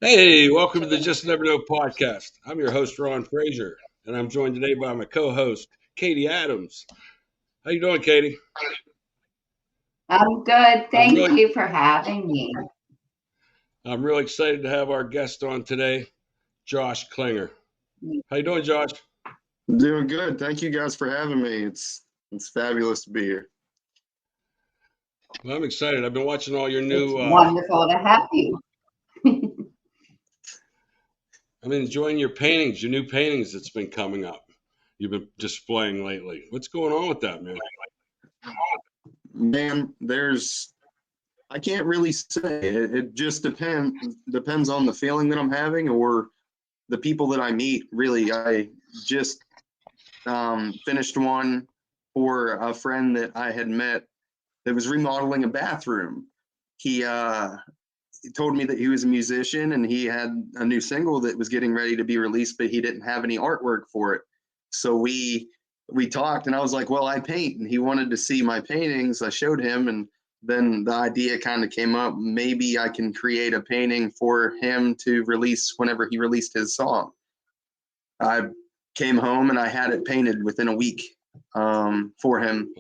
Hey, welcome to the Just Never Know podcast. I'm your host, Ron Frazier, and I'm joined today by my co-host, Katie Adams. How you doing, Katie? I'm good. I'm Thank really, you for having me. I'm really excited to have our guest on today, Josh Klinger. How you doing, Josh? Doing good. Thank you guys for having me. It's fabulous to be here. Well, I'm excited. I've been watching all your It's new. wonderful to have you. I'm enjoying your paintings, your new paintings that's been coming up. You've been displaying lately. What's going on with that, man? Man, I can't really say. It just depends on the feeling that I'm having or the people that I meet. Really, I just finished one for a friend that I had met that was remodeling a bathroom. He told me that he was a musician and he had a new single that was getting ready to be released, but he didn't have any artwork for it. So we talked, and I was like, "Well, I paint," and he wanted to see my paintings. I showed him, and then the idea kind of came up. Maybe I can create a painting for him to release whenever he released his song. I came home and I had it painted within a week for him,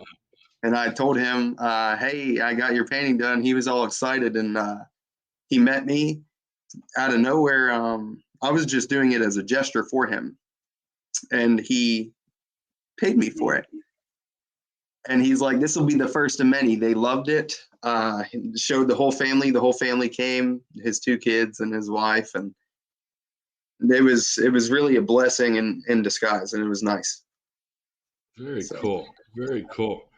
and I told him, "Hey, I got your painting done." He was all excited, and he met me out of nowhere. I was just doing it as a gesture for him, and he paid me for it. And he's like, "This will be the first of many." They loved it. Showed the whole family. The whole family came, his two kids and his wife, and it was really a blessing in disguise, and it was nice. Very So cool. Very cool.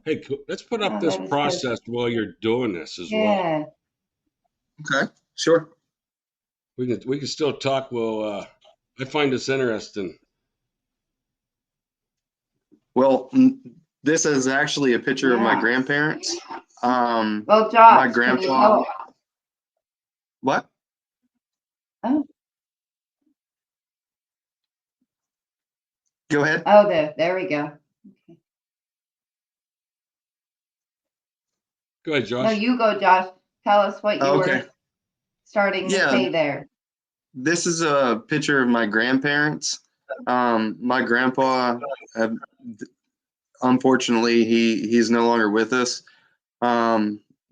Hey, let's put up Oh, this that is so, process while you're doing this as well. yeah. okay, sure. We can still talk. Well, I find this interesting. Well, this is actually a picture of my Yeah. grandparents. Well, My Josh, can you grandpa. tell? What? Oh, Go ahead. oh, there we go. Go ahead, No, Josh. you go, Josh. Tell us what you Oh, okay. were starting to Yeah, say there. this is a picture of my grandparents. My grandpa, uh, unfortunately, he's no longer with us.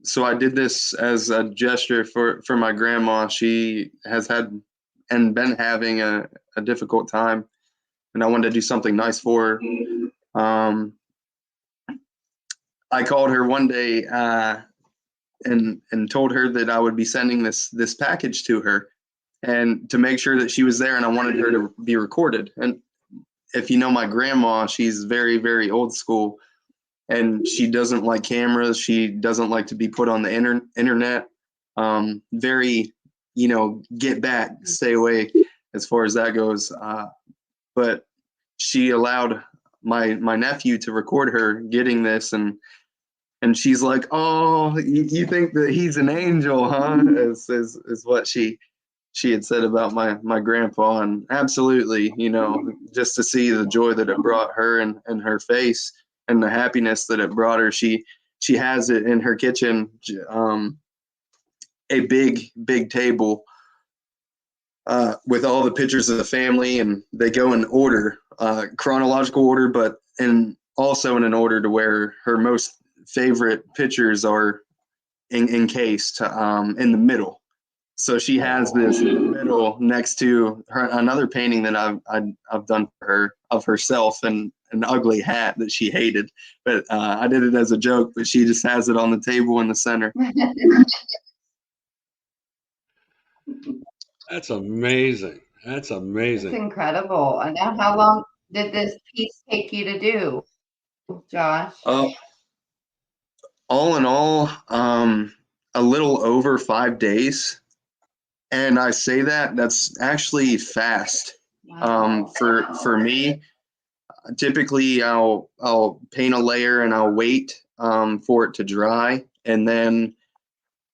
So I did this as a gesture for my grandma. She has had and been having a difficult time, and I wanted to do something nice for her. I called her one day and told her that I would be sending this package to her, and to make sure that she was there, and I wanted her to be recorded. And if you know my grandma, she's very, very old school, and she doesn't like cameras. She doesn't like to be put on the internet. Very, get back, stay away as far as that goes. But she allowed my nephew to record her getting this, and she's like, "Oh, you think that he's an angel, huh?" Is what she had said about my grandpa. And absolutely, just to see the joy that it brought her and her face, and the happiness that it brought her. She has it in her kitchen, a big table with all the pictures of the family, and they go in order, chronological order, but also in an order to where her most favorite pictures are encased in the middle. So she has this middle next to her another painting that I've done for her of herself and an ugly hat that she hated, but I did it as a joke. But she just has it on the table in the center. That's amazing. That's It's amazing. incredible. And now, how long did this piece take you to do, Josh? Uh, all in all, a little over 5 days, and I say that's actually fast. Wow. For me, typically I'll paint a layer and I'll wait for it to dry, and then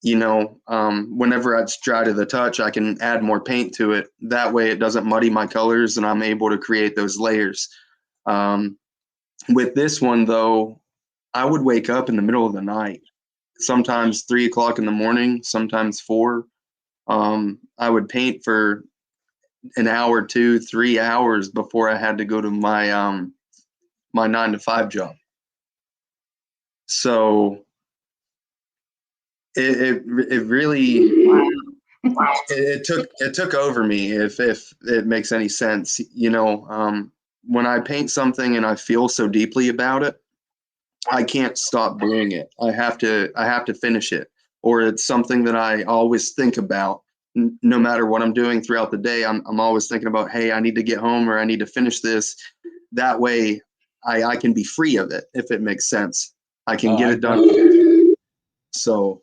whenever it's dry to the touch, I can add more paint to it. That way, it doesn't muddy my colors, and I'm able to create those layers. Um, with this one, though, I would wake up in the middle of the night, sometimes 3 o'clock in the morning, sometimes 4, I would paint for an hour, 2, 3 hours before I had to go to my my 9-to-5 job. So it really it took over me, if it makes any sense. When I paint something and I feel so deeply about it, I can't stop doing it. I have to finish it, or it's something that I always think about. No matter what I'm doing throughout the day, I'm always thinking about, hey, I need to get home, or I need to finish this. That way I can be free of it, if it makes sense. I can get I it done. So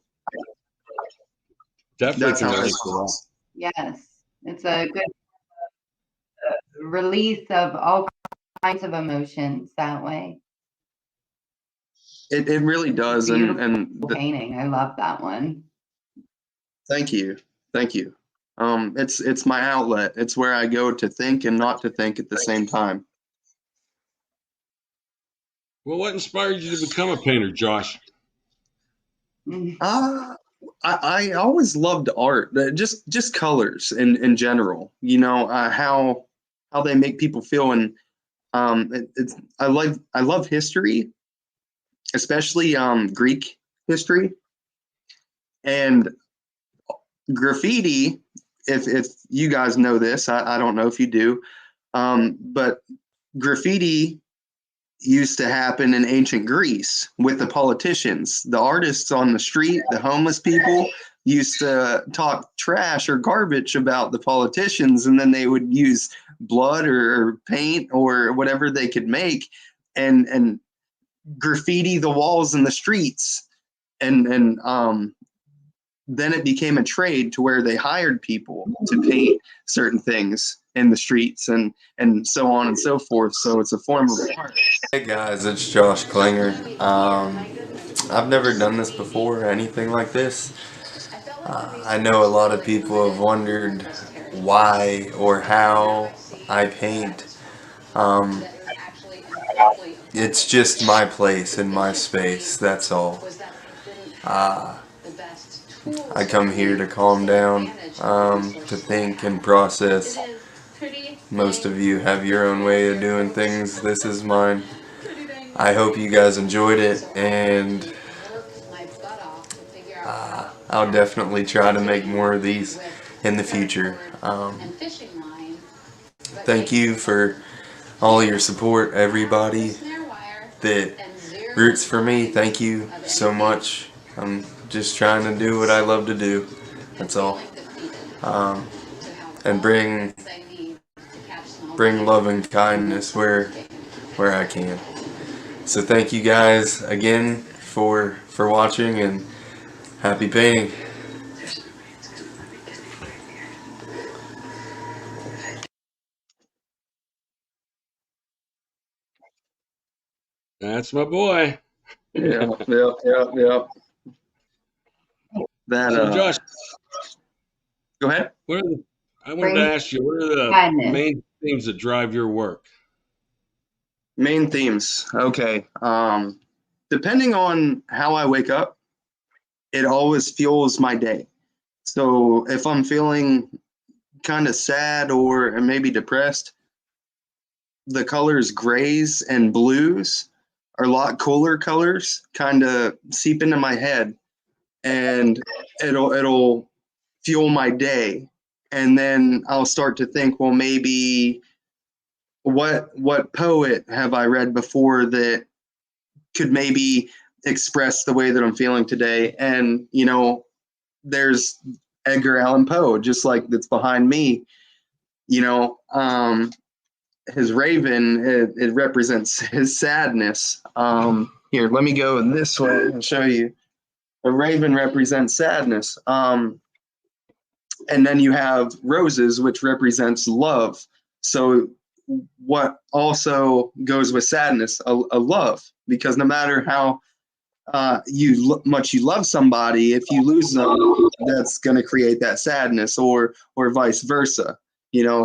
definitely that's can how I relate to that. Yes, it's a good release of all kinds of emotions that way. it really does. Beautiful painting. I love that one. Thank you. Thank you. It's my outlet. It's where I go to think and not to think at the same time. Well, what inspired you to become a painter, Josh? I always loved art, just colors in general. How they make people feel, and I love history, especially Greek history and graffiti. If you guys know this, I don't know if you do, but graffiti used to happen in ancient Greece with the politicians. The artists on the street, the homeless people, used to talk trash or garbage about the politicians, and then they would use blood or paint or whatever they could make and graffiti the walls in the streets. And then it became a trade to where they hired people to paint certain things in the streets and so on and so forth. So it's a form of art. Hey guys, it's Josh Klinger. I've never done this before, anything like this. I know a lot of people have wondered why or how I paint. Um, it's just my place and my space, that's all. I come here to calm down, to think and process. Most of you have your own way of doing things. This is mine. I hope you guys enjoyed it, and I'll definitely try to make more of these in the future. Thank you for all your support, everybody that roots for me. Thank you so much. I'm just trying to do what I love to do. That's all. And bring love and kindness where I can. So thank you guys again for watching, and happy painting. That's my boy. Yeah. That So, Josh, go ahead. I wanted to ask you, what are the Kindness. main themes that drive your work? Main themes. Okay. Depending on how I wake up, it always fuels my day. So if I'm feeling kind of sad or maybe depressed, the colors grays and blues are a lot cooler colors, kind of seep into my head, and it'll fuel my day. And then I'll start to think, well, maybe what poet have I read before that could maybe express the way that I'm feeling today? And there's Edgar Allan Poe, just like that's behind me. His raven, it represents his sadness. Here, let me go this way and show you. A raven represents sadness. And then you have roses, which represents love. So what also goes with sadness? A love, because no matter how much you love somebody, if you lose them, that's going to create that sadness, or vice versa.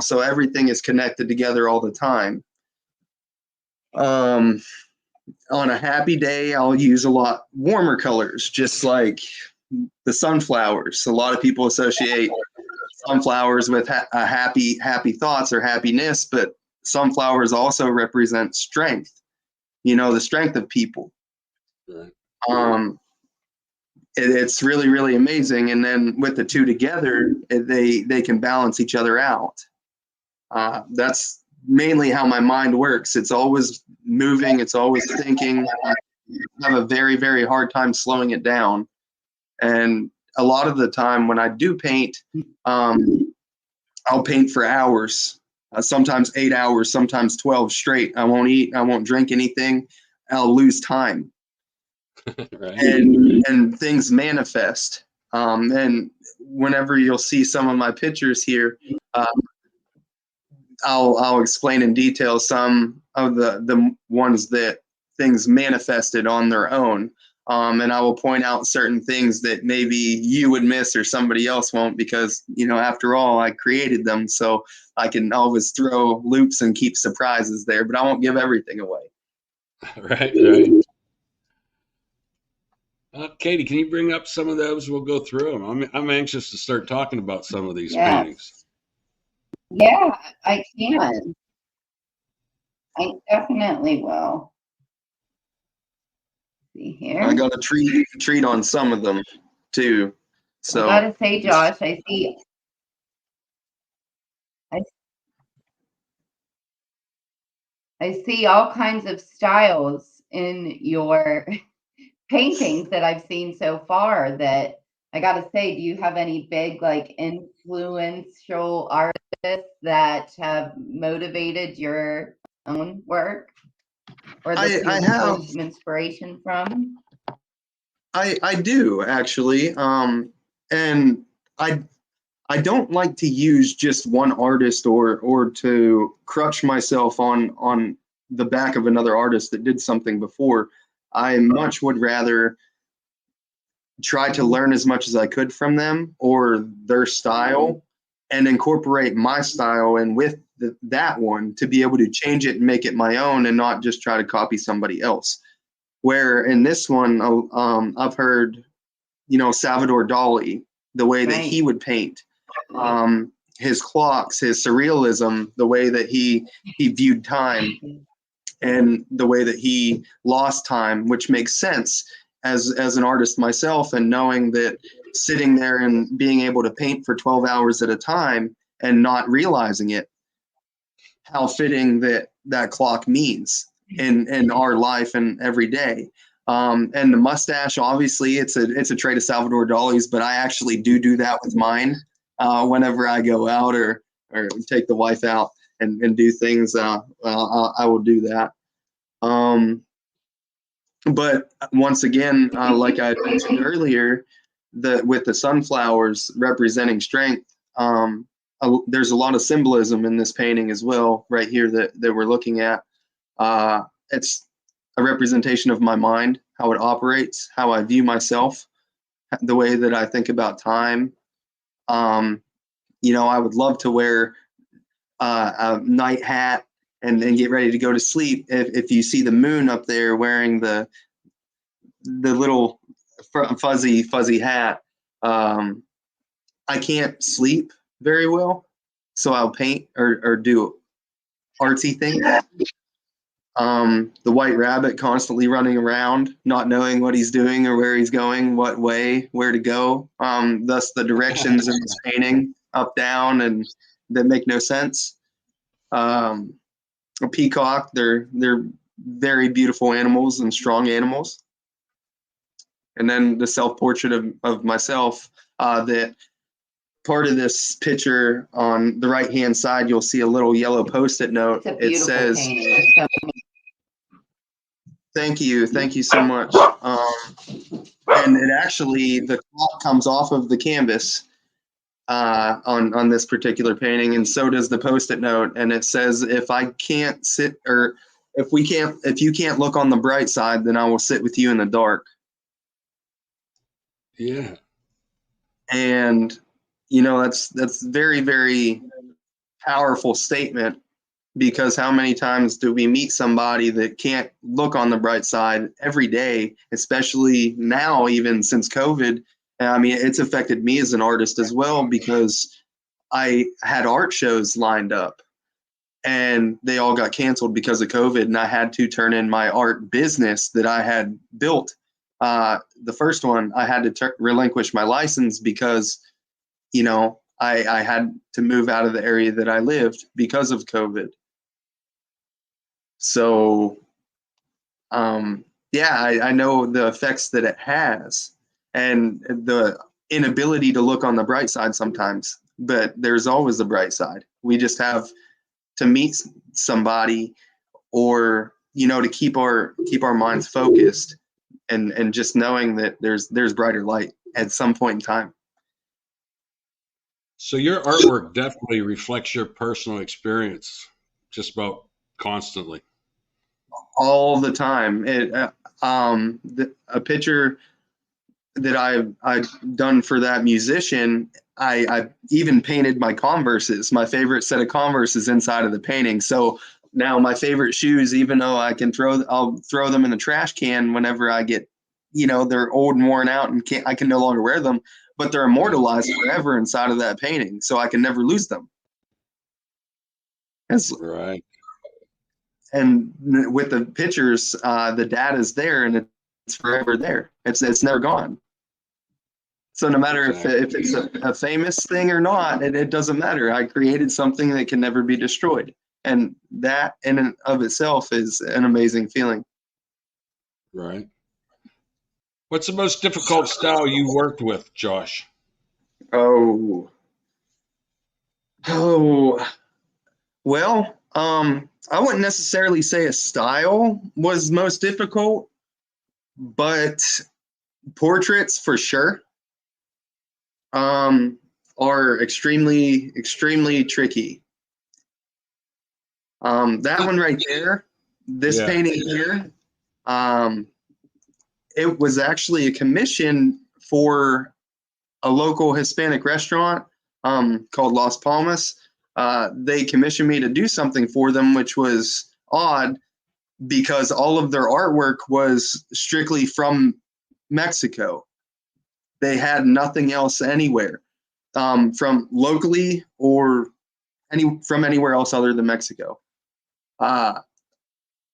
So everything is connected together all the time. On a happy day, I'll use a lot warmer colors, just like the sunflowers. A lot of people associate sunflowers with happy thoughts or happiness, but sunflowers also represent strength, the strength of people. Right. It's really, really amazing. And then with the two together, they can balance each other out. That's mainly how my mind works. It's always moving. It's always thinking. I have a very, very hard time slowing it down. And a lot of the time when I do paint, I'll paint for hours, sometimes 8 hours, sometimes 12 straight. I won't eat. I won't drink anything. I'll lose time. Right. And things manifest. And whenever you'll see some of my pictures here, I'll explain in detail some of the ones that things manifested on their own. And I will point out certain things that maybe you would miss or somebody else won't, because, after all, I created them. So I can always throw loops and keep surprises there, but I won't give everything away. Right. Katie, can you bring up some of those? We'll go through them. I'm anxious to start talking about some of these paintings. Yeah, I can. I definitely will. See here. I got a treat on some of them too. So I gotta say, Josh, I see all kinds of styles in your paintings that I've seen so far. That I gotta say, do you have any big influential artists that have motivated your own work, or that I you have pulled some inspiration from? I do actually, and I don't like to use just one artist or to crutch myself on the back of another artist that did something before. I much would rather try to learn as much as I could from them or their style and incorporate my style and with that one to be able to change it and make it my own and not just try to copy somebody else. Where in this one, I've heard, Salvador Dali, the way that he would paint, his clocks, his surrealism, the way that he viewed time, and the way that he lost time, which makes sense as an artist myself, and knowing that sitting there and being able to paint for 12 hours at a time and not realizing it, how fitting that clock means in our life and every day. And the mustache, obviously, it's a trait of Salvador Dali's, but I actually do that with mine whenever I go out or take the wife out and do things. I will do that. But once again, like I mentioned earlier, with the sunflowers representing strength, there's a lot of symbolism in this painting as well, right here that we're looking at. It's a representation of my mind, how it operates, how I view myself, the way that I think about time. I would love to wear a night hat and then get ready to go to sleep. If you see the moon up there wearing the little fuzzy hat, I can't sleep very well, so I'll paint or do artsy things. The white rabbit constantly running around, not knowing what he's doing or where he's going, what way, where to go. Thus the directions in this painting, up, down, and that make no sense. A peacock, they're very beautiful animals and strong animals. And then the self-portrait of myself, that part of this picture on the right-hand side, you'll see a little yellow Post-it note. It says, painting. thank you so much. And it actually, the clock comes off of the canvas on this particular painting, and so does the Post-it note. And it says, if you can't look on the bright side, then I will sit with you in the dark. Yeah. And that's very, very powerful statement, because how many times do we meet somebody that can't look on the bright side every day, especially now, even since COVID, And I mean, it's affected me as an artist as well, because I had art shows lined up and they all got canceled because of COVID, and I had to turn in my art business that I had built. The first one, I had to relinquish my license because, you know, I had to move out of the area that I lived because of COVID. So, yeah, I know the effects that it has and the inability to look on the bright side sometimes, but there's always the bright side. We just have to meet somebody, or, you know, to keep our minds focused, and just knowing that there's brighter light at some point in time. So your artwork definitely reflects your personal experience just about constantly. All the time. A picture that I've done for that musician, I even painted my Converses, my favorite set of Converses, inside of the painting. So now my favorite shoes, even though I'll throw them in the trash can whenever I get, you know, they're old and worn out and I can no longer wear them, but they're immortalized forever inside of that painting, so I can never lose them. Right. And with the pictures, the data's there, and it's forever there. It's never gone. So no matter if it's a famous thing or not, it doesn't matter. I created something that can never be destroyed. And that in and of itself is an amazing feeling. Right. What's the most difficult style you worked with, Josh? Oh, well, I wouldn't necessarily say a style was most difficult, but portraits for sure are extremely tricky. That one right there, this painting here, it was actually a commission for a local Hispanic restaurant called Las Palmas. They commissioned me to do something for them, which was odd because all of their artwork was strictly from Mexico. They had nothing else anywhere from locally or from anywhere else other than Mexico.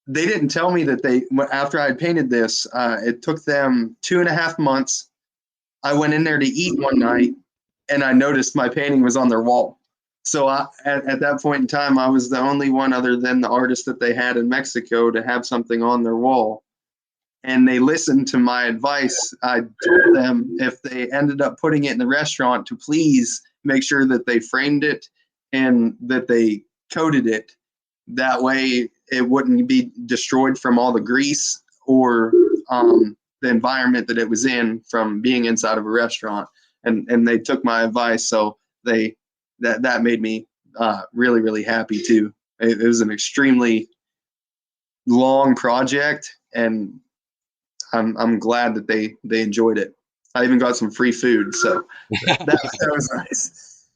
They didn't tell me that after I had painted this, it took them 2.5 months. I went in there to eat one night, and I noticed my painting was on their wall. So at that point in time, I was the only one other than the artist that they had in Mexico to have something on their wall. And they listened to my advice. I told them if they ended up putting it in the restaurant to please make sure that they framed it and that they coated it. That way it wouldn't be destroyed from all the grease or the environment that it was in from being inside of a restaurant. And they took my advice. So that made me really, really happy too. It was an extremely long project, and I'm glad that they enjoyed it. I even got some free food, so that was nice.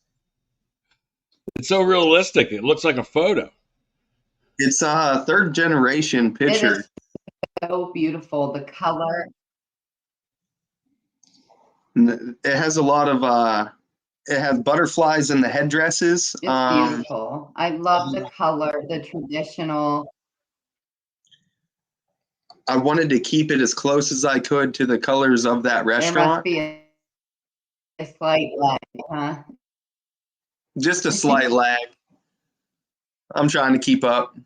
It's so realistic. It looks like a photo. It's a third generation picture. It is so beautiful. The color. It has a lot of it has butterflies in the headdresses. It's beautiful. I love the color, the traditional. I wanted to keep it as close as I could to the colors of that restaurant. There must be a slight lag, huh? Just a slight lag. I'm trying to keep up.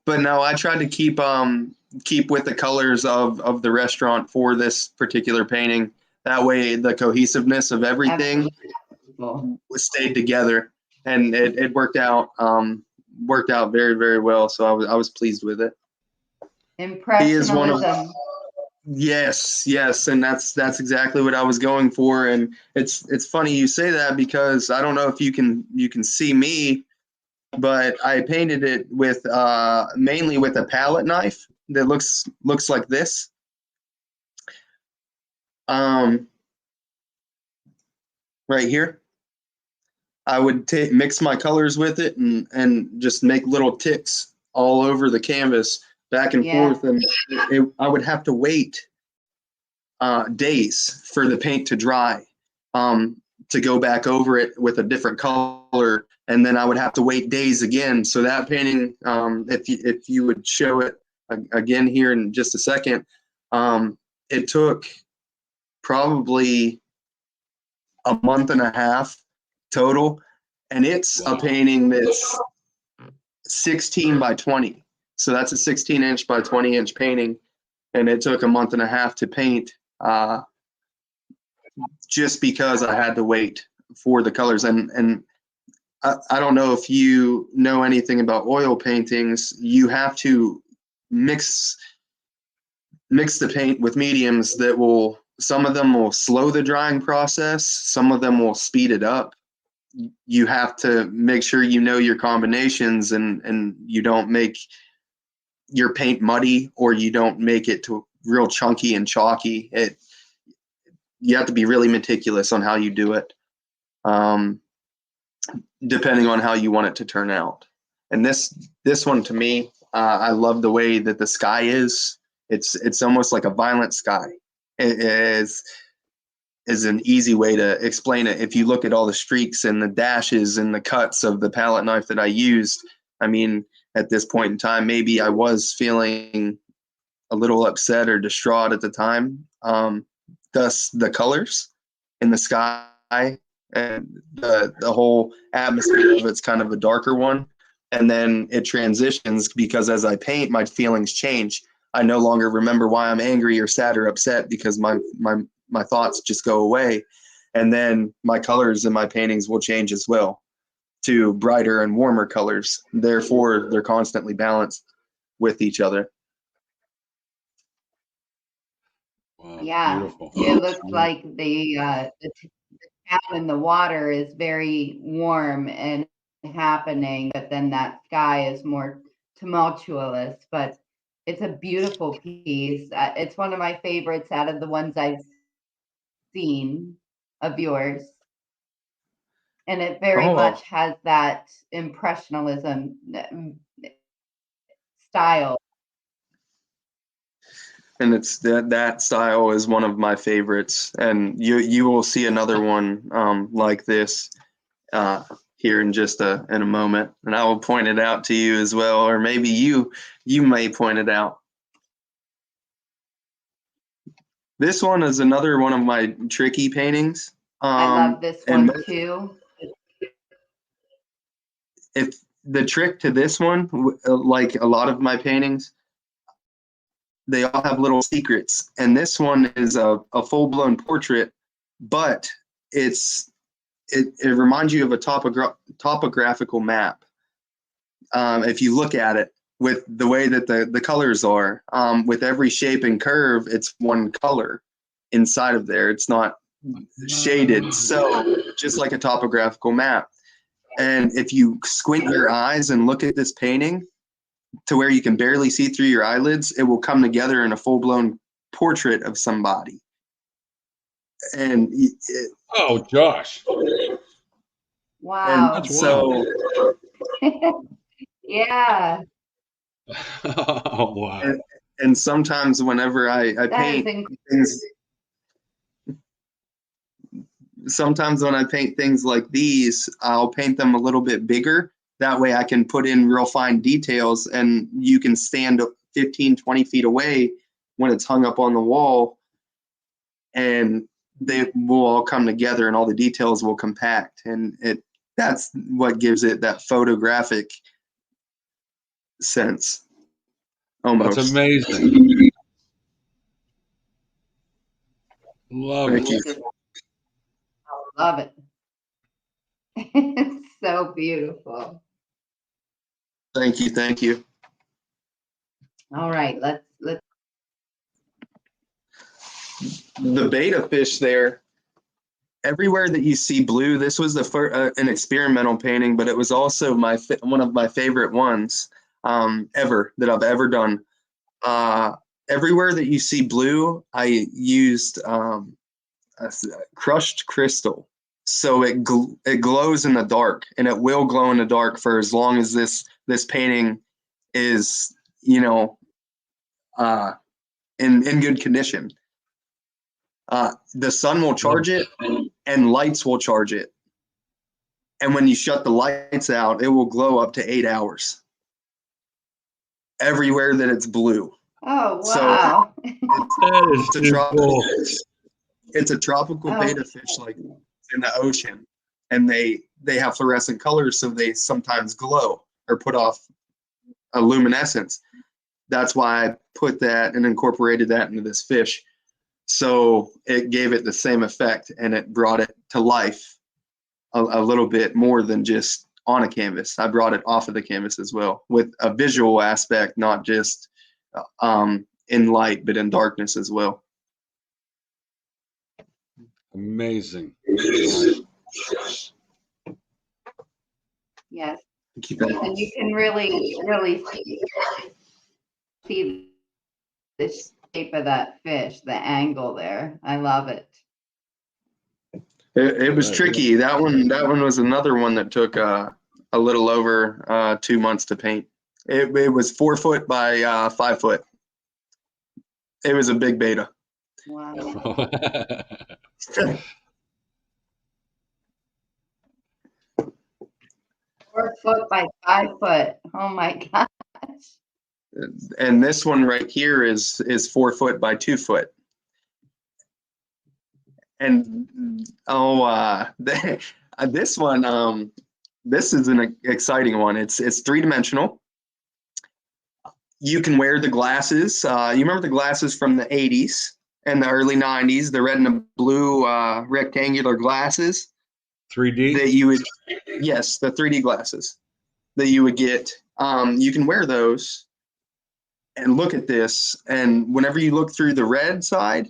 But no, I tried to keep with the colors of the restaurant for this particular painting. That way the cohesiveness of everything stayed together, and it worked out very, very well. So I was pleased with it. Impressionism. He is one of yes, and that's exactly what I was going for. And it's funny you say that, because I don't know if you can see me, but I painted it with mainly with a palette knife that looks like this. Right here. I would mix my colors with it and just make little ticks all over the canvas back and Yeah. forth, and I would have to wait days for the paint to dry, to go back over it with a different color, and then I would have to wait days again. So that painting, if you would show it again here in just a second, it took probably a month and a half total, and it's a painting that's 16 by 20. So that's a 16-inch by 20-inch painting, and it took a month and a half to paint, just because I had to wait for the colors. And I don't know if you know anything about oil paintings. You have to mix the paint with mediums that will, some of them will slow the drying process, some of them will speed it up. You have to make sure you know your combinations, and you don't make your paint muddy, or you don't make it to real chunky and chalky. You have to be really meticulous on how you do it, depending on how you want it to turn out. And this one, to me, I love the way that the sky is. It's almost like a violent sky. It is an easy way to explain it. If you look at all the streaks and the dashes and the cuts of the palette knife that I used, I mean, at this point in time, maybe I was feeling a little upset or distraught at the time. Thus, the colors in the sky and the whole atmosphere of it's kind of a darker one. And then it transitions, because as I paint, my feelings change. I no longer remember why I'm angry or sad or upset, because my thoughts just go away. And then my colors in my paintings will change as well to brighter and warmer colors. Therefore, they're constantly balanced with each other. Wow, Yeah, beautiful. it looks like the town in the water is very warm and happening, but then that sky is more tumultuous. But it's a beautiful piece. It's one of my favorites out of the ones I've seen of yours, and it very Oh, much has that impressionism style. and it's that style is one of my favorites, and you will see another one like this here in just in a moment, and I will point it out to you as well, or maybe you may point it out. This one is another one of my tricky paintings. I love this And one too. if the trick to this one, like a lot of my paintings, they all have little secrets. And this one is a full-blown portrait, but it reminds you of a topographical map. If you look at it, with the way that the colors are, with every shape and curve, it's one color inside of there. It's not shaded. So just like a topographical map. And if you squint your eyes and look at this painting to where you can barely see through your eyelids, it will come together in a full-blown portrait of somebody. And Oh, Josh. Wow. That's so, Yeah, Oh, wow. and sometimes whenever I that is paint incredible. things, sometimes when I paint things like these, I'll paint them a little bit bigger. That way I can put in real fine details, and you can stand 15, 20 feet away when it's hung up on the wall, and they will all come together and all the details will compact. And that's what gives it that photographic sense, almost. That's amazing. Love Thank it. you. Love it. It's so beautiful. Thank you. Thank you. All right, let's The betta fish there, everywhere that you see blue, this was the first, an experimental painting, but it was also one of my favorite ones ever that I've ever done. Everywhere that you see blue, I used crushed crystal, so it glows in the dark, and it will glow in the dark for as long as this painting is, in good condition. The sun will charge it, and lights will charge it. And when you shut the lights out, it will glow up to 8 hours everywhere that it's blue. Oh, So wow. That is it's a too tropical, cool. it's a tropical Oh. betta fish, like in the ocean, and they have fluorescent colors, so they sometimes glow or put off a luminescence. That's why I put that and incorporated that into this fish. So it gave it the same effect, and it brought it to life a little bit more than just on a canvas. I brought it off of the canvas as well, with a visual aspect, not just in light, but in darkness as well. Amazing. Yes. Keep that. And you can really see the shape of that fish, the angle there. I love it. It was tricky. That one was another one that took a little over 2 months to paint. It was 4 foot by 5 foot. It was a big beta. Wow. 4 foot by 5 foot. Oh my gosh. And this one right here is 4 foot by 2 foot. And this one, this is an exciting one. It's 3-dimensional. You can wear the glasses. You remember the glasses from the 80s and the early 90s, the red and the blue rectangular glasses 3D? that you would, yes, the 3D glasses that you would get. You can wear those and look at this. And whenever you look through the red side,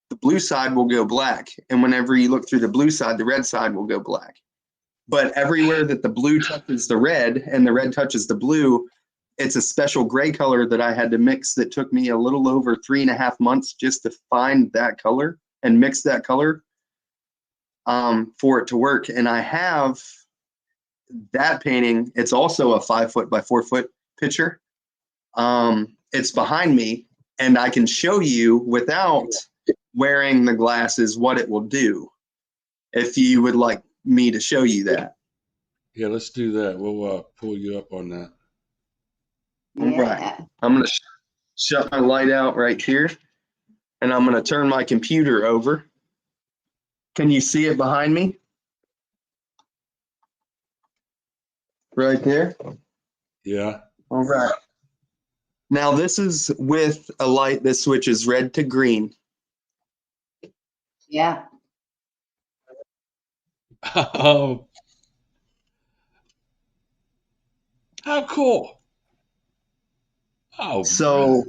the blue side will go black. And whenever you look through the blue side, the red side will go black. But everywhere that the blue touches the red and the red touches the blue, it's a special gray color that I had to mix that took me a little over 3.5 months just to find that color and mix that color for it to work. And I have that painting. It's also a 5 foot by 4 foot picture. It's behind me, and I can show you without wearing the glasses what it will do, if you would like me to show you that. Yeah, let's do that. We'll pull you up on that. All right. I'm going to shut my light out right here, and I'm going to turn my computer over. Can you see it behind me? Right there? Yeah. All right. Now this is with a light that switches red to green. Yeah. Oh, how cool. Oh, So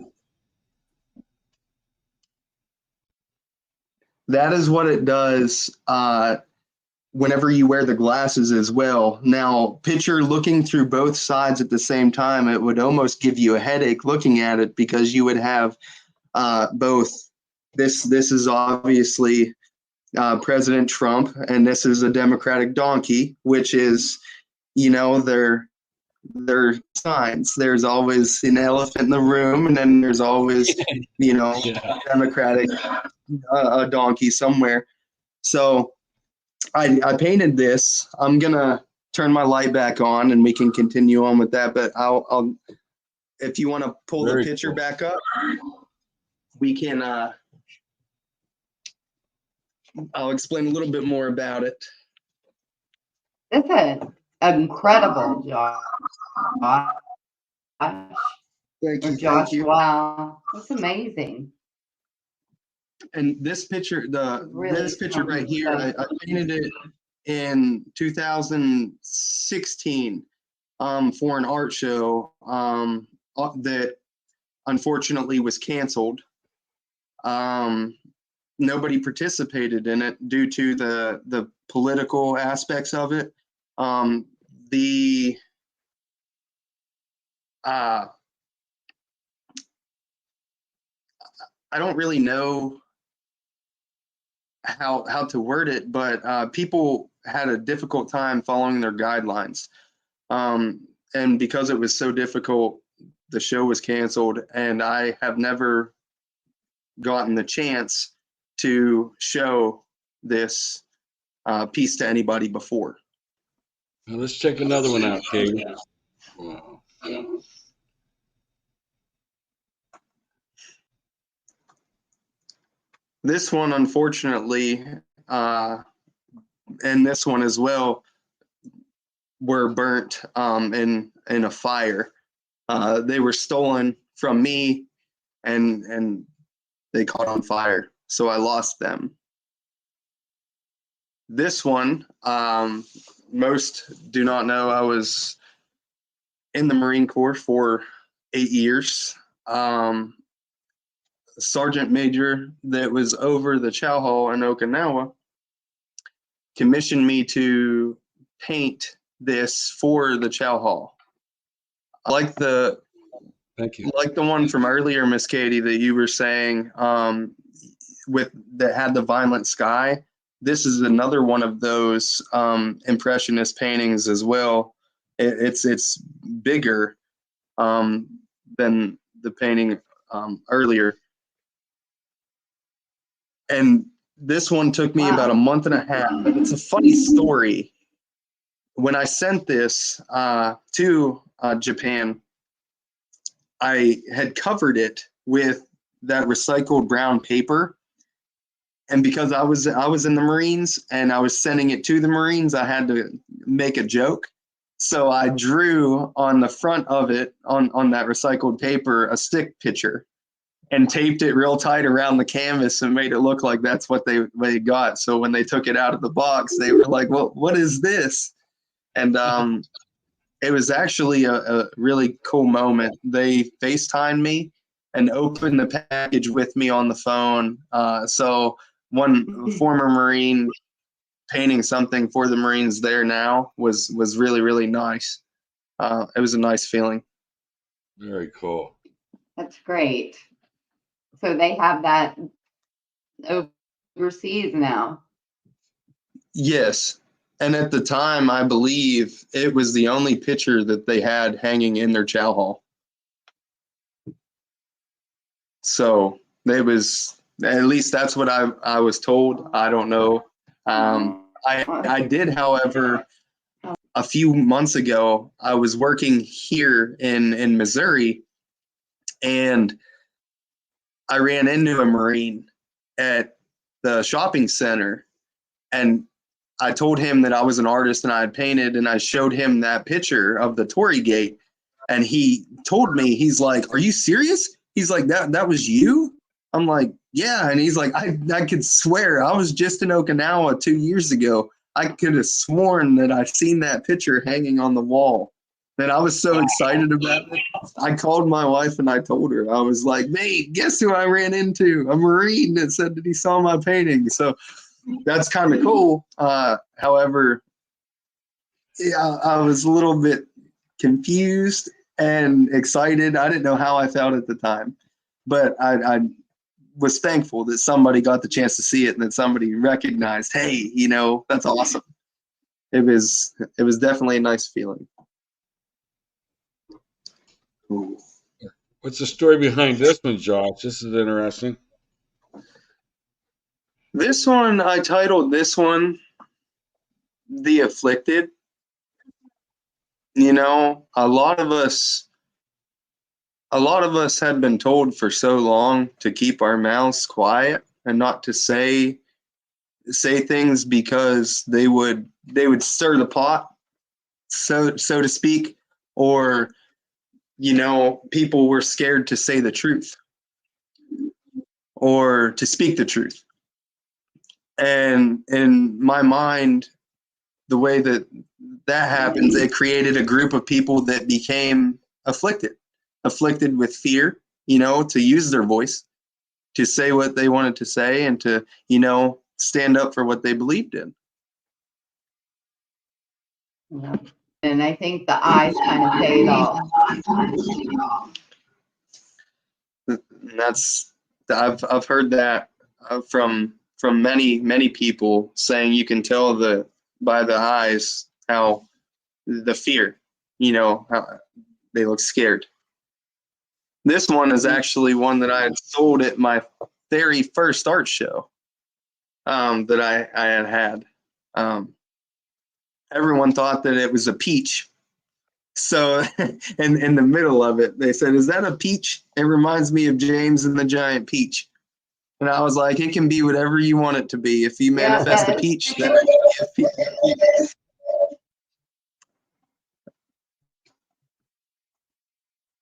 that is what it does whenever you wear the glasses as well. Now, picture looking through both sides at the same time, it would almost give you a headache looking at it, because you would have both. This is obviously President Trump, and this is a Democratic donkey, which is, their signs. There's always an elephant in the room, and then there's always, a Democratic donkey somewhere. So I painted this. I'm gonna turn my light back on, and we can continue on with that. But I'll if you want to pull Very the picture cool. back up, we can. I'll explain a little bit more about it. This is an incredible job. Thank you. Thank Josh, you. wow. That's amazing. And this picture, Really this picture right something here, I special. painted it in 2016 for an art show that unfortunately was canceled. Nobody participated in it due to the political aspects of it. I don't really know how to word it, but people had a difficult time following their guidelines. And because it was so difficult, the show was canceled, and I have never gotten the chance to show this piece to anybody before. Now let's check another one out, Katie. Wow. This one, unfortunately, and this one as well, were burnt in a fire. They were stolen from me, and they caught on fire, so I lost them. This one, most do not know, I was in the Marine Corps for 8 years. Sergeant Major that was over the Chow Hall in Okinawa commissioned me to paint this for the Chow Hall. Like the Thank you. Like the one from earlier, Miss Katie, that you were saying, with that had the violent sky. This is another one of those impressionist paintings as well. It's bigger than the painting earlier. And this one took me about a month and a half. But it's a funny story. When I sent this to Japan, I had covered it with that recycled brown paper. And because I was in the Marines and I was sending it to the Marines, I had to make a joke. So I drew on the front of it, on that recycled paper, a stick picture, and taped it real tight around the canvas and made it look like that's what they got. So when they took it out of the box, they were like, well, what is this? And it was actually a really cool moment. They FaceTimed me and opened the package with me on the phone. So one former Marine painting something for the Marines there now was really, really nice. It was a nice feeling. Very cool. That's great. So they have that overseas now. Yes. And at the time, I believe it was the only picture that they had hanging in their chow hall. So it was, at least that's what I was told. I don't know. I did, however, a few months ago, I was working here in Missouri, and I ran into a Marine at the shopping center, and I told him that I was an artist and I had painted, and I showed him that picture of the Torii Gate, and he told me, he's like, "Are you serious?" He's like, that was you? I'm like, yeah. And he's like, I could swear I was just in Okinawa 2 years ago. I could have sworn that I've seen that picture hanging on the wall. And I was so excited about it. I called my wife and I told her, I was like, mate, guess who I ran into? A Marine that said that he saw my painting. So that's kind of cool. However, yeah, I was a little bit confused and excited. I didn't know how I felt at the time, but I was thankful that somebody got the chance to see it and that somebody recognized, hey, that's awesome. It was definitely a nice feeling. Ooh. What's the story behind this one, Josh? This is interesting. This one, I titled this one, The Afflicted. A lot of us had been told for so long to keep our mouths quiet and not to say things because they would stir the pot, so to speak, or people were scared to say the truth or to speak the truth. And in my mind, the way that happens, it created a group of people that became afflicted with fear, to use their voice, to say what they wanted to say, and to, stand up for what they believed in. Yeah. And I think the eyes kind of say it all. I've heard that from many people, saying you can tell by the eyes how the fear, how they look scared. This one is actually one that I had sold at my very first art show that I had. Everyone thought that it was a peach. So in the middle of it, they said, "Is that a peach? It reminds me of James and the Giant Peach." And I was like, "It can be whatever you want it to be. If you manifest a peach, then it can be a peach."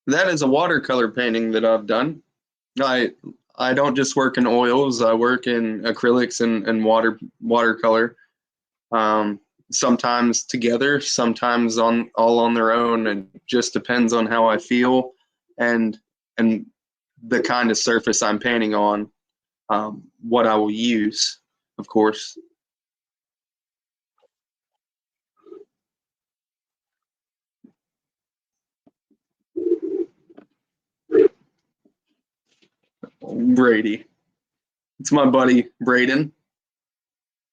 That is a watercolor painting that I've done. I don't just work in oils. I work in acrylics and watercolor. Sometimes together, sometimes all on their own. It just depends on how I feel and the kind of surface I'm painting on, what I will use, of course. Brady. It's my buddy Braden.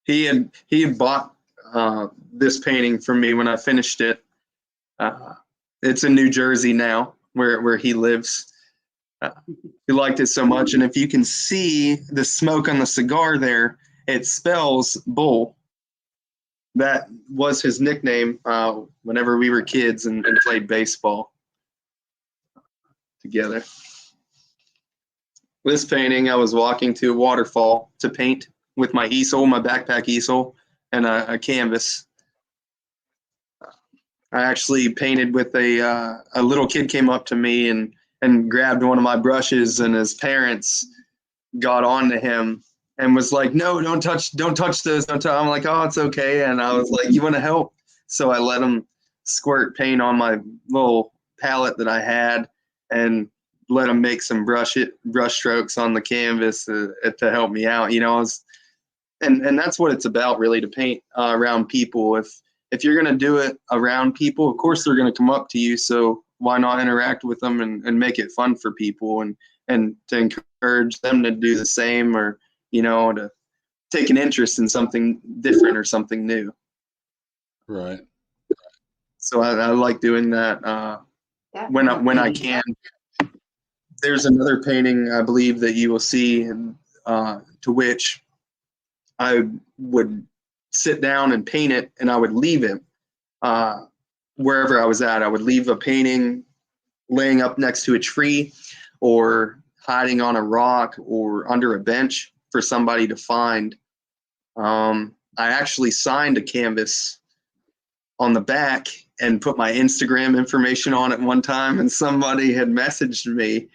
He had bought this painting from me when I finished it. It's in New Jersey now, where he lives. He liked it so much, and if you can see the smoke on the cigar there, it spells bull. That was his nickname whenever we were kids and played baseball together. This painting, I was walking to a waterfall to paint with my easel, my backpack easel, and a canvas. I actually painted with a little kid came up to me and grabbed one of my brushes, and his parents got on to him and was like, "No, don't touch this. Don't touch." I'm like, "Oh, it's okay." And I was like, "You want to help?" So I let him squirt paint on my little palette that I had and let him make some brush strokes on the canvas to help me out. And that's what it's about, really, to paint around people. If you're going to do it around people, of course they're going to come up to you. So why not interact with them and make it fun for people and to encourage them to do the same, or to take an interest in something different or something new. Right. So I like doing that when I can. There's another painting I believe that you will see, to which I would sit down and paint it, and I would leave it wherever I was at. I would leave a painting laying up next to a tree or hiding on a rock or under a bench for somebody to find. I actually signed a canvas on the back and put my Instagram information on it one time, and somebody had messaged me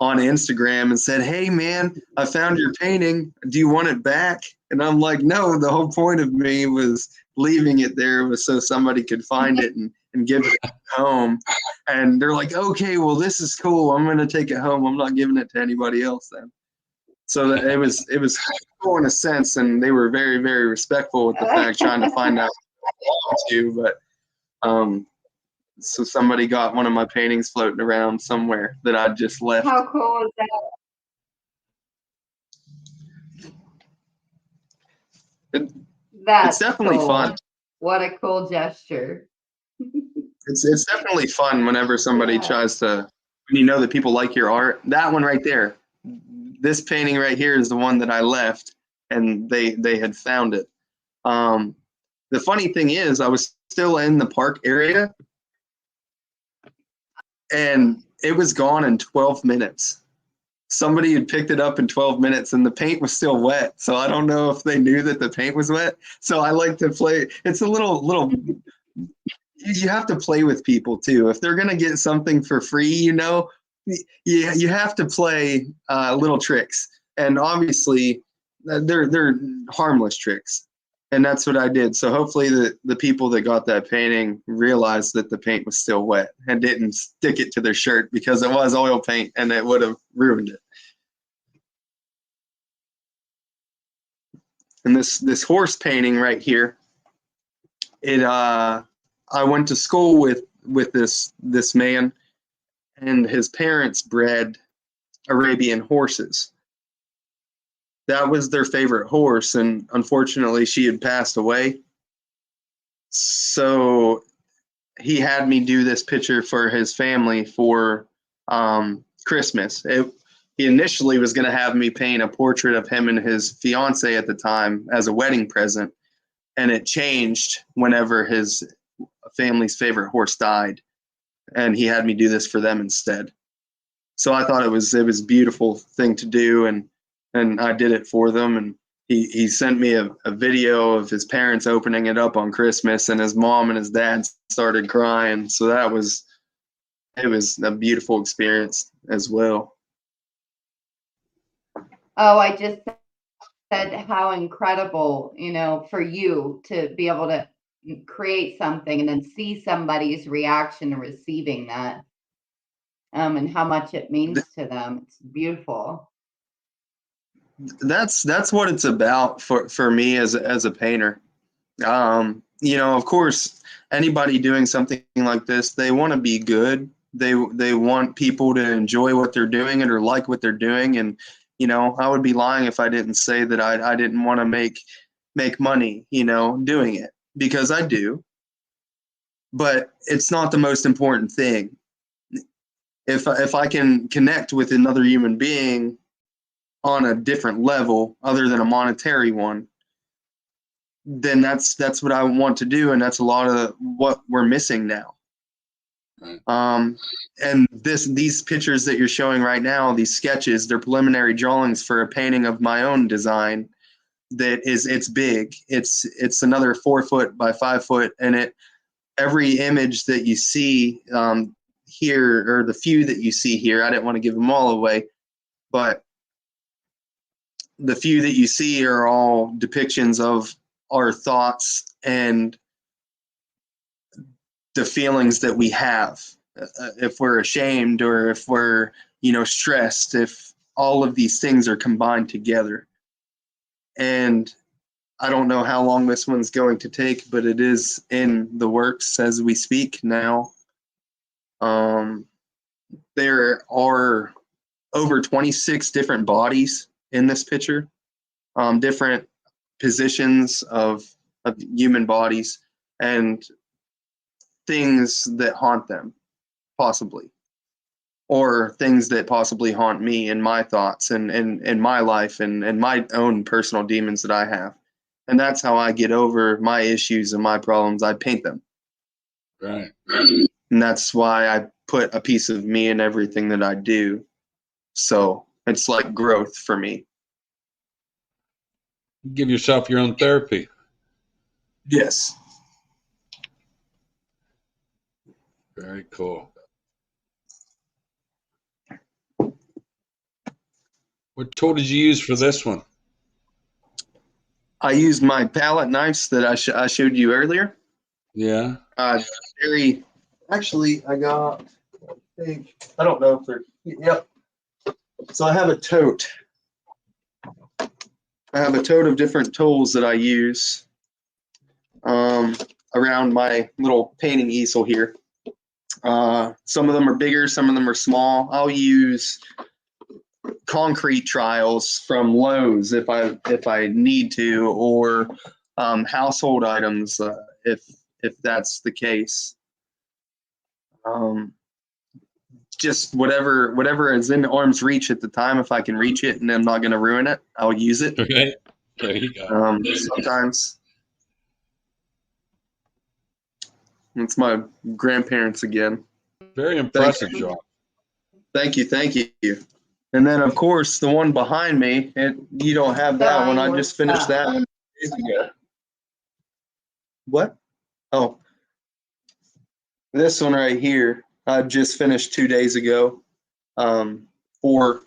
on Instagram and said, "Hey man, I found your painting. Do you want it back?" And I'm like, "No, the whole point of me was leaving it there was so somebody could find it and give it home." And they're like, "Okay, well, this is cool. I'm going to take it home. I'm not giving it to anybody else then." So that it was cool in a sense, and they were very, very respectful with the fact, trying to find out too. But so somebody got one of my paintings floating around somewhere that I just left. How cool is that? That's it's definitely cool. fun. What a cool gesture. It's definitely fun whenever somebody tries to, when that people like your art. That one right there, this painting right here is the one that I left, and they had found it. The funny thing is, I was still in the park area, and it was gone in 12 minutes. Somebody had picked it up in 12 minutes, and the paint was still wet. So I don't know if they knew that the paint was wet. So I like to play. It's a little. You have to play with people too. If they're gonna get something for free, you have to play little tricks. And obviously, they're harmless tricks. And that's what I did. So hopefully the people that got that painting realized that the paint was still wet and didn't stick it to their shirt, because it was oil paint and it would have ruined it. And this horse painting right here, I went to school with this man, and his parents bred Arabian horses. That was their favorite horse, and unfortunately she had passed away. So he had me do this picture for his family for Christmas. He initially was going to have me paint a portrait of him and his fiance at the time as a wedding present, and it changed whenever his family's favorite horse died, and he had me do this for them instead. So I thought it was a beautiful thing to do, and I did it for them. And he sent me a video of his parents opening it up on Christmas, and his mom and his dad started crying. So it was a beautiful experience as well. Oh, I just said how incredible, for you to be able to create something and then see somebody's reaction to receiving that, and how much it means to them. It's beautiful. That's what it's about for me as a painter. Of course, anybody doing something like this, they want to be good. They want people to enjoy what they're doing and or like what they're doing. And I would be lying if I didn't say that I didn't want to make money, doing it, because I do. But it's not the most important thing. If I can connect with another human being on a different level other than a monetary one, then that's what I want to do, and that's a lot of what we're missing now. Right. And these pictures that you're showing right now, these sketches, they're preliminary drawings for a painting of my own design. It's big. It's another 4 foot by 5 foot, and every image that you see here, or the few that you see here, I didn't want to give them all away, but the few that you see are all depictions of our thoughts and the feelings that we have. If we're ashamed or if we're, stressed, if all of these things are combined together. And I don't know how long this one's going to take, but it is in the works as we speak now. There are over 26 different bodies in this picture, different positions of human bodies and things that haunt them, possibly, or things that possibly haunt me in my thoughts and in my life and my own personal demons that I have. And that's how I get over my issues and my problems. I paint them. Right. And that's why I put a piece of me in everything that I do. So it's like growth for me. Give yourself your own therapy. Yes. Very cool. What tool did you use for this one? I used my palette knives that I showed you earlier. Yeah. Actually, I got, I don't know if they're, yep. So I have a tote. I have a tote of different tools that I use around my little painting easel here. Some of them are bigger, some of them are small. I'll use concrete trials from Lowe's if I need to, or household items if that's the case. Just whatever is in arm's reach at the time. If I can reach it and I'm not going to ruin it, I'll use it. Okay. There you go. Sometimes. It's my grandparents again. Very impressive, Josh. Thank you. And then, of course, the one behind me, you don't have that one. I just finished that one days ago. What? Oh, this one right here, I just finished 2 days ago for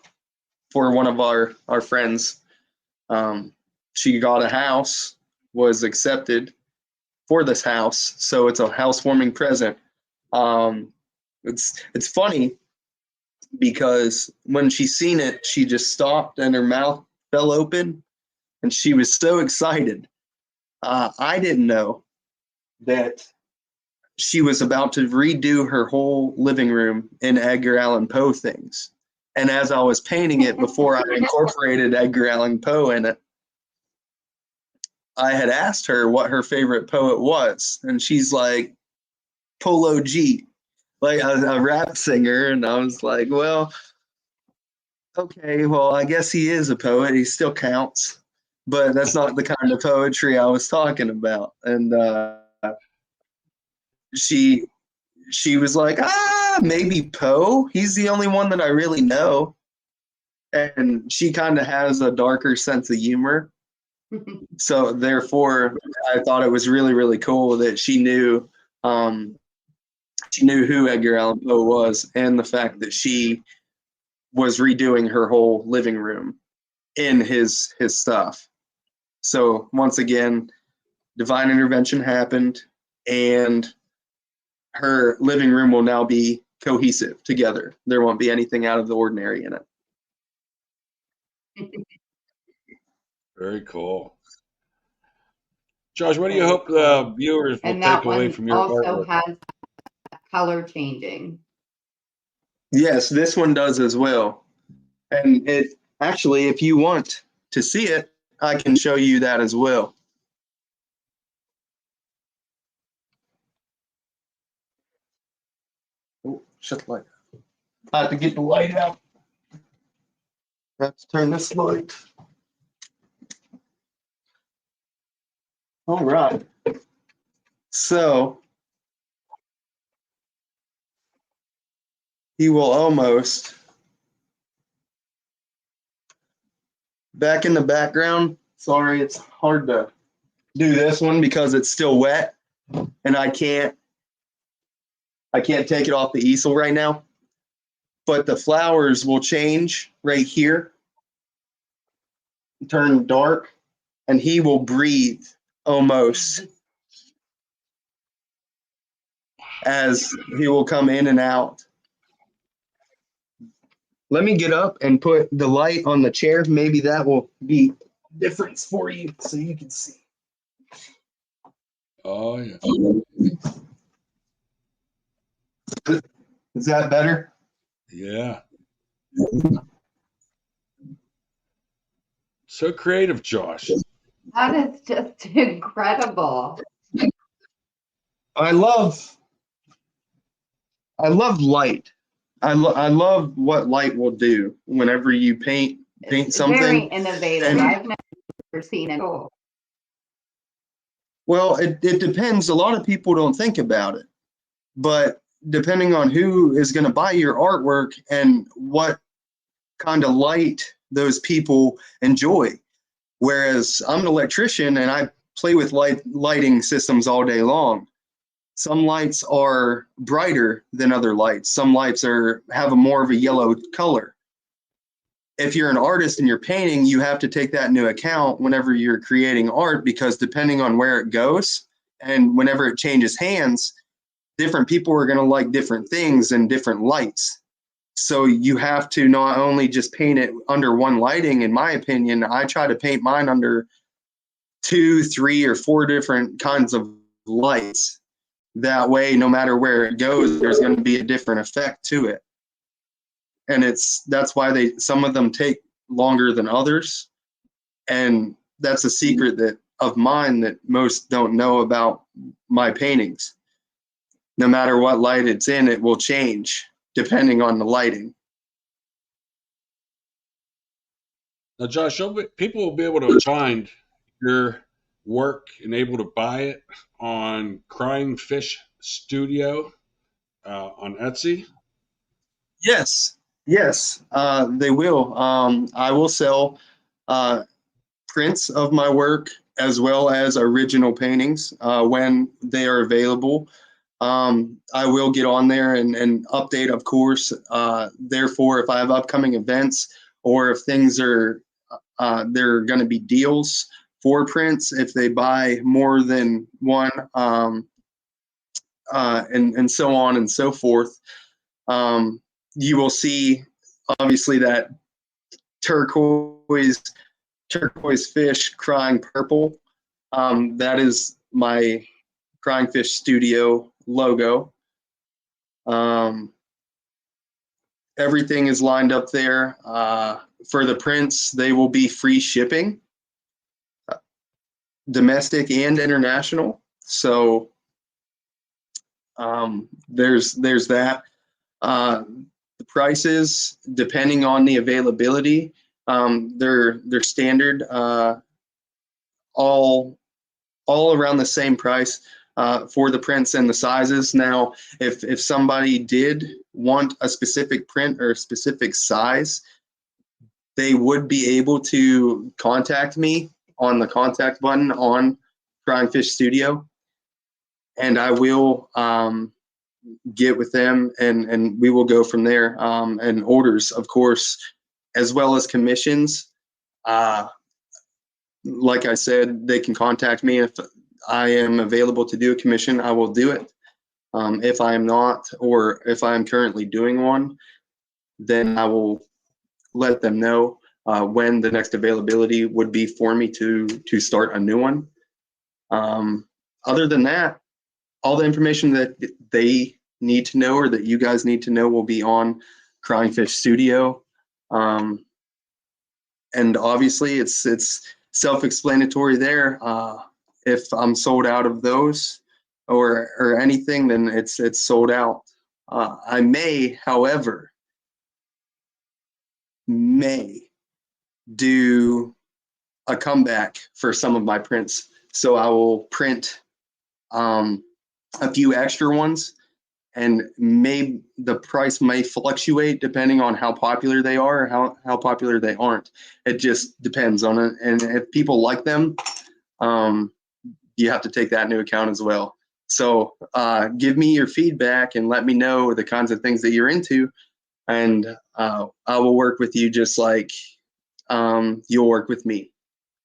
one of our friends. She got a house, was accepted for this house, so it's a housewarming present. It's funny because when she seen it, she just stopped and her mouth fell open, and she was so excited. I didn't know that she was about to redo her whole living room in Edgar Allan Poe things. And as I was painting it, before I incorporated Edgar Allan Poe in it, I had asked her what her favorite poet was, and she's like, Polo G, like a rap singer. And I was like, well, Okay, well, I guess he is a poet. He still counts, but that's not the kind of poetry I was talking about. And she she was like, maybe Poe. He's the only one that I really know. And she kind of has a darker sense of humor. So therefore, I thought it was really, really cool that she knew who Edgar Allan Poe was, and the fact that she was redoing her whole living room in his stuff. So once again, divine intervention happened, and her living room will now be cohesive together. There won't be anything out of the ordinary in it. Very cool. Josh, what do you hope the viewers will And take that away one from your also artwork? has color changing. Yes, this one does as well. And it actually, if you want to see it, I can show you that as well. Oh, shut the light. I have to get the light out. I have to turn this light. All right. So he will almost, back in the background, sorry, it's hard to do this one because it's still wet and I can't take it off the easel right now. But the flowers will change right here, turn dark, and he will breathe almost as he will come in and out. Let me get up and put the light on the chair. Maybe that will be difference for you so you can see. Oh, yeah. Is that better? Yeah. So creative, Josh. That is just incredible. I love light. I love what light will do whenever you paint It's something. very innovative. And I've never seen it. well, it depends. A lot of people don't think about it, but depending on who is going to buy your artwork and what kind of light those people enjoy. Whereas I'm an electrician and I play with lighting systems all day long. Some lights are brighter than other lights. Some lights have a more of a yellow color. If you're an artist and you're painting, you have to take that into account whenever you're creating art, because depending on where it goes and whenever it changes hands, different people are going to like different things and different lights. So you have to not only just paint it under one lighting. In my opinion, I try to paint mine under 2, 3, or 4 different kinds of lights. That way, no matter where it goes, there's going to be a different effect to it. And that's why some of them take longer than others. And that's a secret of mine that most don't know about my paintings. No matter what light it's in, it will change depending on the lighting. Now, Josh, people will be able to find your work and able to buy it on Crying Fish Studio on Etsy. Yes, they will. I will sell prints of my work as well as original paintings when they are available. I will get on there and update, of course. Therefore, if I have upcoming events or if things are, there are going to be deals for prints if they buy more than one, and so on and so forth. You will see, obviously, that turquoise fish crying purple. That is my Crying Fish Studio logo. Everything is lined up there. For the prints, they will be free shipping, domestic and international. So there's that. The prices, depending on the availability, they're standard, all around the same price for the prints and the sizes. Now, if somebody did want a specific print or a specific size, they would be able to contact me on the contact button on Crying Fish Studio, and I will get with them, and we will go from there. And orders, of course, as well as commissions. Like I said, they can contact me. If I am available to do a commission, I will do it. If I am not, or if I am currently doing one, then I will let them know when the next availability would be for me to start a new one. Other than that, all the information that they need to know, or that you guys need to know, will be on Crying Fish Studio. And obviously, it's self-explanatory there. If I'm sold out of those or anything, then it's sold out. I may, however, do a comeback for some of my prints. So I will print a few extra ones, and the price may fluctuate depending on how popular they are or how popular they aren't. It just depends on it. And if people like them, you have to take that into account as well. So give me your feedback and let me know the kinds of things that you're into, and I will work with you just like you'll work with me.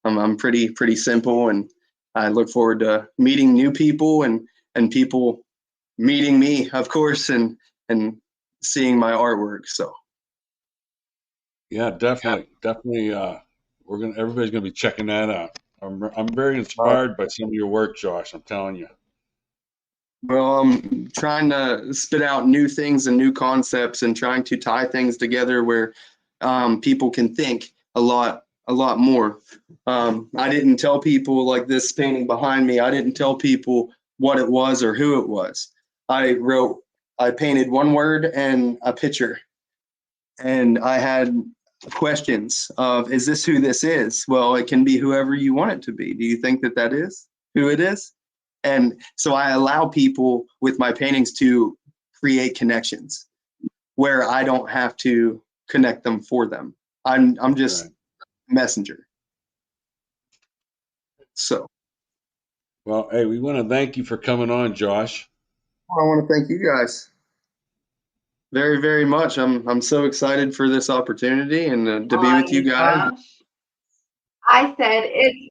I'm pretty simple, and I look forward to meeting new people and people meeting me, of course, and seeing my artwork. So Yeah, definitely. Everybody's gonna be checking that out. I'm very inspired by some of your work, Josh. I'm telling you. Well, I'm trying to spit out new things and new concepts, and trying to tie things together where people can think a lot more. I didn't tell people, like this painting behind me, I didn't tell people what it was or who it was. I painted one word and a picture, and I had questions of, is this who this is? Well, it can be whoever you want it to be. Do you think that is who it is? And so I allow people with my paintings to create connections where I don't have to connect them for them. I'm just a messenger. So Well, hey, we want to thank you for coming on, Josh. I want to thank you guys very, very much. I'm so excited for this opportunity and to be with you guys. Gosh. I said it's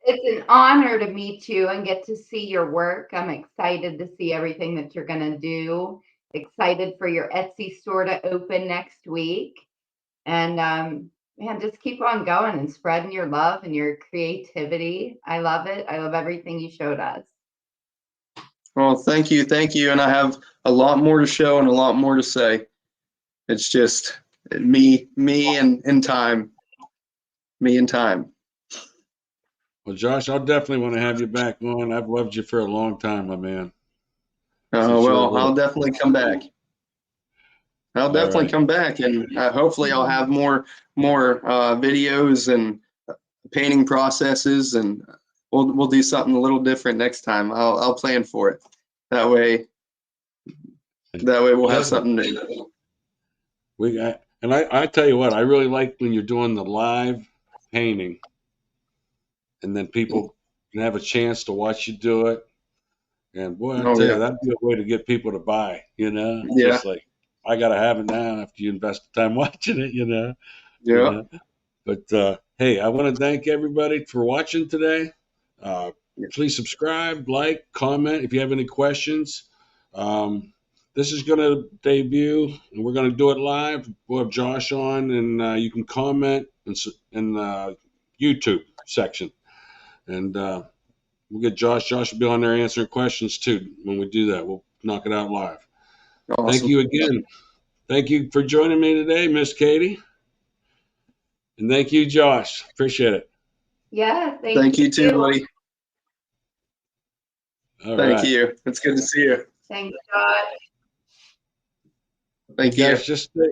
an honor to meet you and get to see your work. I'm excited to see everything that you're going to do. Excited for your Etsy store to open next week. And man, just keep on going and spreading your love and your creativity. I love it. I love everything you showed us. Well, thank you. And I have a lot more to show and a lot more to say. It's just me and time. Me and time. Well, Josh, I'll definitely want to have you back on. I've loved you for a long time, my man. Well, I'll definitely come back. Come back, and hopefully I'll have more videos and painting processes, and we'll do something a little different next time. I'll plan for it. That way we'll have something new. I tell you what, I really like when you're doing the live painting, and then people can have a chance to watch you do it. And boy, I tell you, that'd be a way to get people to buy. Just like, I gotta have it now after you invest the time watching it. Yeah. But hey, I want to thank everybody for watching today. Please subscribe, like, comment if you have any questions. This is going to debut, and we're going to do it live. We'll have Josh on, and you can comment in the YouTube section. And we'll get Josh. Josh will be on there answering questions, too, when we do that. We'll knock it out live. Awesome. Thank you again. Thank you for joining me today, Miss Katie. And thank you, Josh. Appreciate it. Yeah, thank you too, buddy. All thank you. It's good to see you. Thanks, Josh. Thank You you. guys just stay,